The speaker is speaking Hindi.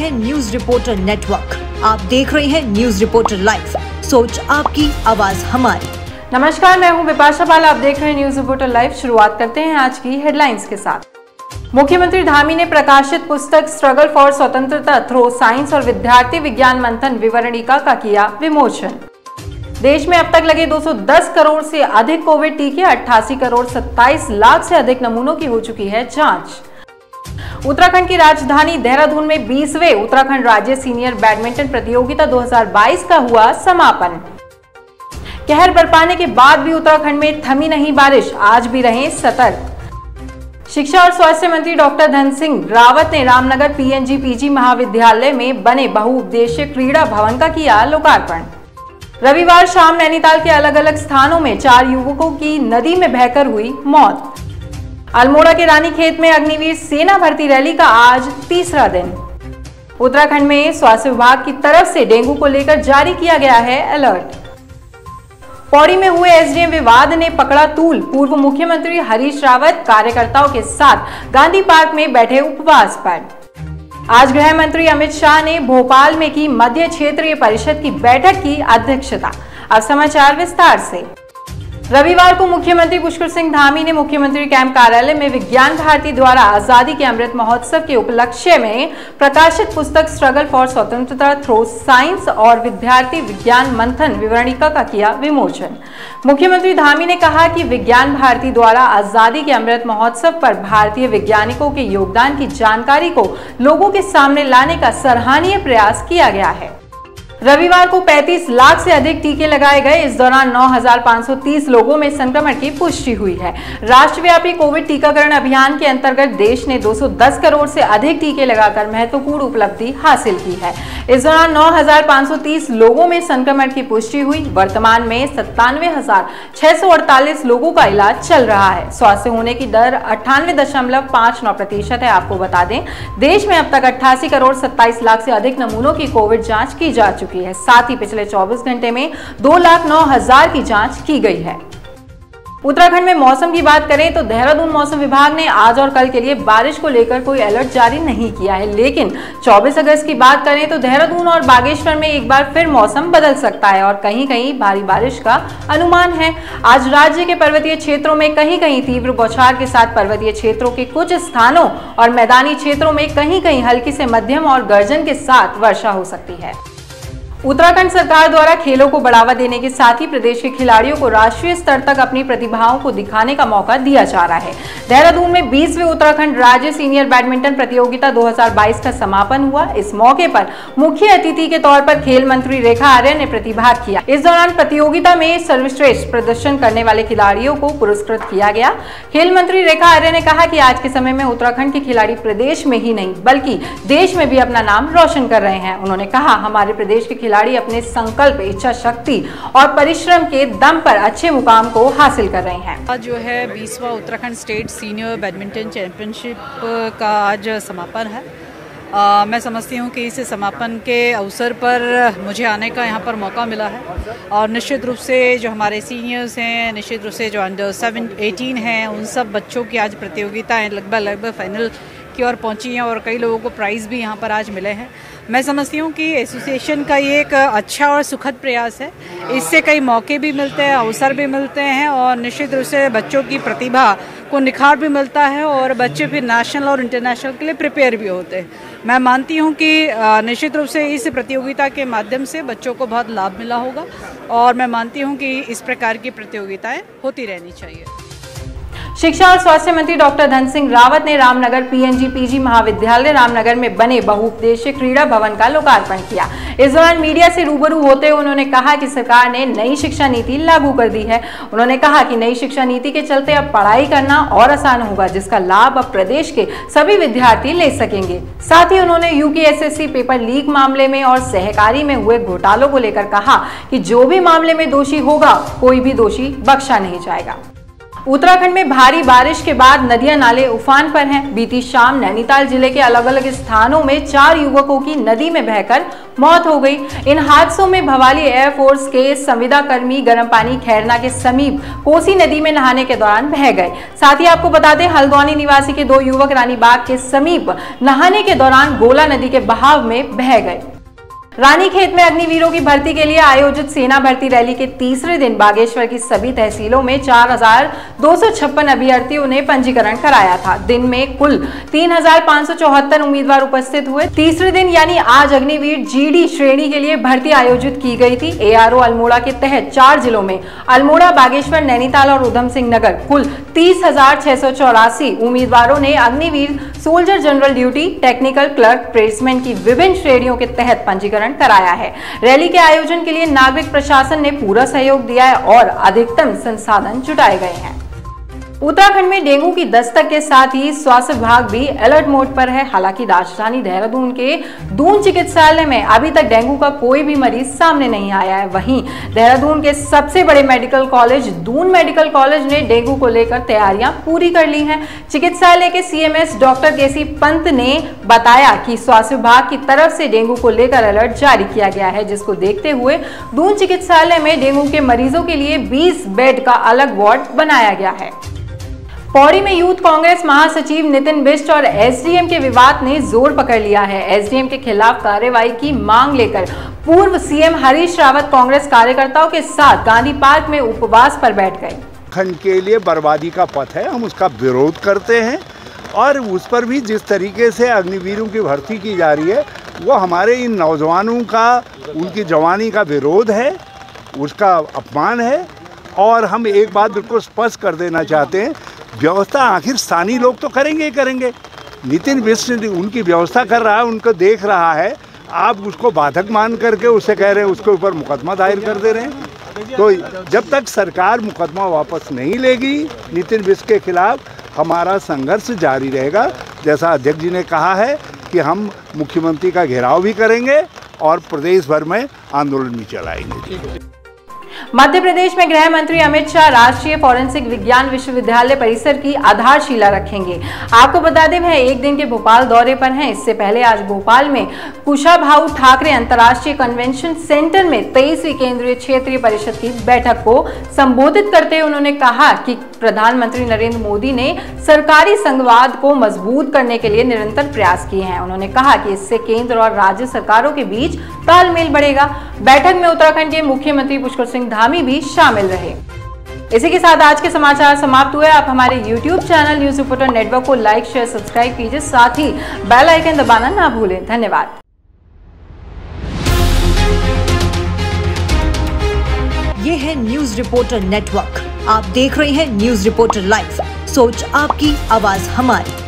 हैं न्यूज रिपोर्टर नेटवर्क। आप देख रहे हैं न्यूज रिपोर्टर लाइव। सोच आपकी, आवाज हमारी। नमस्कार, मैं हूं बिपाशा पाल। आप देख रहे हैं न्यूज रिपोर्टर लाइव। शुरुआत करते हैं आज की हेडलाइंस के साथ। मुख्यमंत्री धामी ने प्रकाशित पुस्तक स्ट्रगल फॉर स्वतंत्रता थ्रू साइंस और विद्यार्थी विज्ञान मंथन विवरणिका का किया विमोचन। देश में अब तक लगे 210 करोड़ से अधिक कोविड टीके, 88 करोड़ 27 लाख से अधिक नमूनों की हो चुकी है जांच। उत्तराखंड की राजधानी देहरादून में 20वें उत्तराखंड राज्य सीनियर बैडमिंटन प्रतियोगिता 2022 का हुआ समापन। कहर बरपाने के बाद भी उत्तराखंड में थमी नहीं बारिश, आज भी रहें सतर्क। शिक्षा और स्वास्थ्य मंत्री डॉक्टर धन सिंह रावत ने रामनगर पीएनजी पीजी महाविद्यालय में बने बहुउद्देशीय क्रीड़ा भवन का किया लोकार्पण। रविवार शाम नैनीताल के अलग अलग स्थानों में 4 युवकों की नदी में बहकर हुई मौत। अल्मोड़ा के रानीखेत में अग्निवीर सेना भर्ती रैली का आज तीसरा दिन। उत्तराखंड में स्वास्थ्य विभाग की तरफ से डेंगू को लेकर जारी किया गया है अलर्ट। पौड़ी में हुए एसडीएम विवाद ने पकड़ा तूल, पूर्व मुख्यमंत्री हरीश रावत कार्यकर्ताओं के साथ गांधी पार्क में बैठे उपवास पर। आज गृह मंत्री अमित शाह ने भोपाल में की मध्य क्षेत्रीय परिषद की बैठक की अध्यक्षता। अब समाचार विस्तार से। रविवार को मुख्यमंत्री पुष्कर सिंह धामी ने मुख्यमंत्री कैंप कार्यालय में विज्ञान भारती द्वारा आजादी के अमृत महोत्सव के उपलक्ष्य में प्रकाशित पुस्तक स्ट्रगल फॉर स्वतंत्रता थ्रू साइंस और विद्यार्थी विज्ञान मंथन विवरणिका का किया विमोचन। मुख्यमंत्री धामी ने कहा कि विज्ञान भारती द्वारा आजादी के अमृत महोत्सव पर भारतीय वैज्ञानिकों के योगदान की जानकारी को लोगों के सामने लाने का सराहनीय प्रयास किया गया है। रविवार को 35 लाख से अधिक टीके लगाए गए। इस दौरान 9,530 लोगों में संक्रमण की पुष्टि हुई है। राष्ट्रव्यापी कोविड टीकाकरण अभियान के अंतर्गत देश ने 210 करोड़ से अधिक टीके लगाकर महत्वपूर्ण उपलब्धि हासिल की है। इस दौरान 9,530 लोगों में संक्रमण की पुष्टि हुई। वर्तमान में 97,648 लोगों का इलाज चल रहा है। स्वस्थ होने की दर 98.59% है। आपको बता दें, देश में अब तक 88 करोड़ 27 लाख से अधिक नमूनों की कोविड जांच की जा चुकी है। साथ ही पिछले 24 घंटे में 2,09,000 की जांच की गई है। उत्तराखंड में मौसम की बात करें तो देहरादून मौसम विभाग ने आज और कल के लिए बारिश को लेकर कोई अलर्ट जारी नहीं किया है, लेकिन 24 अगस्त की बात करें तो देहरादून और बागेश्वर में एक बार फिर मौसम बदल सकता है और कहीं कहीं भारी बारिश का अनुमान है। आज राज्य के पर्वतीय क्षेत्रों में कहीं कहीं तीव्र बौछार के साथ, पर्वतीय क्षेत्रों के कुछ स्थानों और मैदानी क्षेत्रों में कहीं कहीं हल्की से मध्यम और गर्जन के साथ वर्षा हो सकती है। उत्तराखंड सरकार द्वारा खेलों को बढ़ावा देने के साथ ही प्रदेश के खिलाड़ियों को राष्ट्रीय स्तर तक अपनी प्रतिभाओं को दिखाने का मौका दिया जा रहा है। देहरादून में 20वें उत्तराखंड राज्य सीनियर बैडमिंटन प्रतियोगिता 2022 का समापन हुआ। इस मौके पर मुख्य अतिथि के तौर पर खेल मंत्री रेखा आर्य ने प्रतिभाग किया। इस दौरान प्रतियोगिता में सर्वश्रेष्ठ प्रदर्शन करने वाले खिलाड़ियों को पुरस्कृत किया गया। खेल मंत्री रेखा आर्य ने कहा कि आज के समय में उत्तराखंड के खिलाड़ी प्रदेश में ही नहीं बल्कि देश में भी अपना नाम रोशन कर रहे हैं। उन्होंने कहा, हमारे प्रदेश के खिलाड़ी अपने संकल्प, इच्छा शक्ति और परिश्रम के दम पर अच्छे मुकाम को हासिल कर रहे हैं। आज जो है 20वां Uttarakhand state senior badminton championship का आज समापन है। मैं समझती हूँ कि इस समापन के अवसर पर मुझे आने का यहाँ पर मौका मिला है और निश्चित रूप से जो हमारे सीनियर्स हैं, निश्चित रूप से जो अंडर 18 हैं, उन सब बच्चों की आज प्रतियोगिताएं लगभग फाइनल की ओर पहुँची हैं और कई लोगों को प्राइज़ भी यहाँ पर आज मिले हैं। मैं समझती हूँ कि एसोसिएशन का ये एक अच्छा और सुखद प्रयास है। इससे कई मौके भी मिलते हैं, अवसर भी मिलते हैं और निश्चित रूप से बच्चों की प्रतिभा को निखार भी मिलता है और बच्चे फिर नेशनल और इंटरनेशनल के लिए प्रिपेयर भी होते हैं। मैं मानती हूँ कि निश्चित रूप से इस प्रतियोगिता के माध्यम से बच्चों को बहुत लाभ मिला होगा और मैं मानती हूँ कि इस प्रकार की प्रतियोगिताएं होती रहनी चाहिए। शिक्षा और स्वास्थ्य मंत्री डॉक्टर धन सिंह रावत ने रामनगर पीएनजी पीजी महाविद्यालय रामनगर में बने बहुउद्देशीय क्रीड़ा भवन का लोकार्पण किया। इस दौरान मीडिया से रूबरू होते हुए उन्होंने कहा कि सरकार ने नई शिक्षा नीति लागू कर दी है। उन्होंने कहा कि नई शिक्षा नीति के चलते अब पढ़ाई करना और आसान होगा, जिसका लाभ अब प्रदेश के सभी विद्यार्थी ले सकेंगे। साथ ही उन्होंने यूपीएसएससी पेपर लीक मामले में और सहकारी में हुए घोटालों को लेकर कहा कि जो भी मामले में दोषी होगा, कोई भी दोषी बख्शा नहीं जाएगा। उत्तराखंड में भारी बारिश के बाद नदियां नाले उफान पर हैं। बीती शाम नैनीताल जिले के अलग अलग स्थानों में 4 युवकों की नदी में बहकर मौत हो गई। इन हादसों में भवाली एयरफोर्स के संविदा कर्मी गर्म पानी खैरना के समीप कोसी नदी में नहाने के दौरान बह गए। साथ ही आपको बता दें, हल्द्वानी निवासी के 2 युवक रानीबाग के समीप नहाने के दौरान गोला नदी के बहाव में बह गए। रानीखेत में अग्निवीरों की भर्ती के लिए आयोजित सेना भर्ती रैली के तीसरे दिन बागेश्वर की सभी तहसीलों में 4,256 अभ्यर्थियों ने पंजीकरण कराया था। दिन में कुल 3,574 उम्मीदवार उपस्थित हुए। तीसरे दिन यानी आज अग्निवीर जीडी श्रेणी के लिए भर्ती आयोजित की गई थी। एआरओ अल्मोड़ा के तहत 4 जिलों में अल्मोड़ा, बागेश्वर, नैनीताल और उधम सिंह नगर कुल 30,684 उम्मीदवारों ने Agniveer, soldier general duty, technical clerk, tradesman की विभिन्न श्रेणियों के तहत पंजीकरण कराया है। रैली के आयोजन के लिए नागरिक प्रशासन ने पूरा सहयोग दिया है और अधिकतम संसाधन जुटाए गए हैं। उत्तराखंड में डेंगू की दस्तक के साथ ही स्वास्थ्य विभाग भी अलर्ट मोड पर है। हालांकि राजधानी देहरादून के दून चिकित्सालय में अभी तक डेंगू का कोई भी मरीज सामने नहीं आया है। वहीं देहरादून के सबसे बड़े medical college Doon medical college ने डेंगू को लेकर तैयारियां पूरी कर ली हैं। चिकित्सालय के सीएमएस डॉक्टर केसी पंत ने बताया कि स्वास्थ्य विभाग की तरफ से डेंगू को लेकर अलर्ट जारी किया गया है, जिसको देखते हुए दून चिकित्सालय में डेंगू के मरीजों के लिए 20 बेड का अलग वार्ड बनाया गया है। पौड़ी में यूथ कांग्रेस महासचिव नितिन बिष्ट और एसडीएम के विवाद ने जोर पकड़ लिया है। एसडीएम के खिलाफ कार्रवाई की मांग लेकर पूर्व सीएम हरीश रावत कांग्रेस कार्यकर्ताओं के साथ गांधी पार्क में उपवास पर बैठ गए। खंड के लिए बर्बादी का पथ है, हम उसका विरोध करते हैं और उस पर भी जिस तरीके से अग्निवीरों की भर्ती की जा रही है वो हमारे इन नौजवानों का, उनकी जवानी का विरोध है, उसका अपमान है। और हम एक बात बिल्कुल स्पष्ट कर देना चाहते हैं, व्यवस्था आखिर स्थानीय लोग तो करेंगे ही करेंगे। नितिन बिष्ट उनकी व्यवस्था कर रहा है, उनको देख रहा है, आप उसको बाधक मान करके उससे कह रहे हैं उसके ऊपर मुकदमा दायर कर दे रहे हैं। तो जब तक सरकार मुकदमा वापस नहीं लेगी नितिन बिष्ट के खिलाफ, हमारा संघर्ष जारी रहेगा। जैसा अध्यक्ष जी ने कहा है कि हम मुख्यमंत्री का घेराव भी करेंगे और प्रदेश भर में आंदोलन भी चलाएंगे। मध्य प्रदेश में गृह मंत्री अमित शाह राष्ट्रीय फोरेंसिक विज्ञान विश्वविद्यालय परिसर की आधारशिला रखेंगे। आपको बता दें, वह एक दिन के भोपाल दौरे पर हैं। इससे पहले आज भोपाल में कुशाभाऊ ठाकरे अंतर्राष्ट्रीय कन्वेंशन सेंटर में 23वीं केंद्रीय क्षेत्रीय परिषद की बैठक को संबोधित करते हुए उन्होंने कहा कि प्रधानमंत्री नरेंद्र मोदी ने सरकारी संघवाद को मजबूत करने के लिए निरंतर प्रयास किए हैं। उन्होंने कहा कि इससे केंद्र और राज्य सरकारों के बीच तालमेल बढ़ेगा। बैठक में उत्तराखंड के मुख्यमंत्री पुष्कर सिंह धामी भी शामिल रहे। इसी के साथ आज के समाचार समाप्त हुए। आप हमारे YouTube channel news reporter network को लाइक, शेयर, सब्सक्राइब कीजिए, साथ ही बेल आइकन दबाना ना भूलें। धन्यवाद। ये है न्यूज रिपोर्टर नेटवर्क। आप देख रहे हैं न्यूज रिपोर्टर लाइव। सोच आपकी, आवाज हमारी।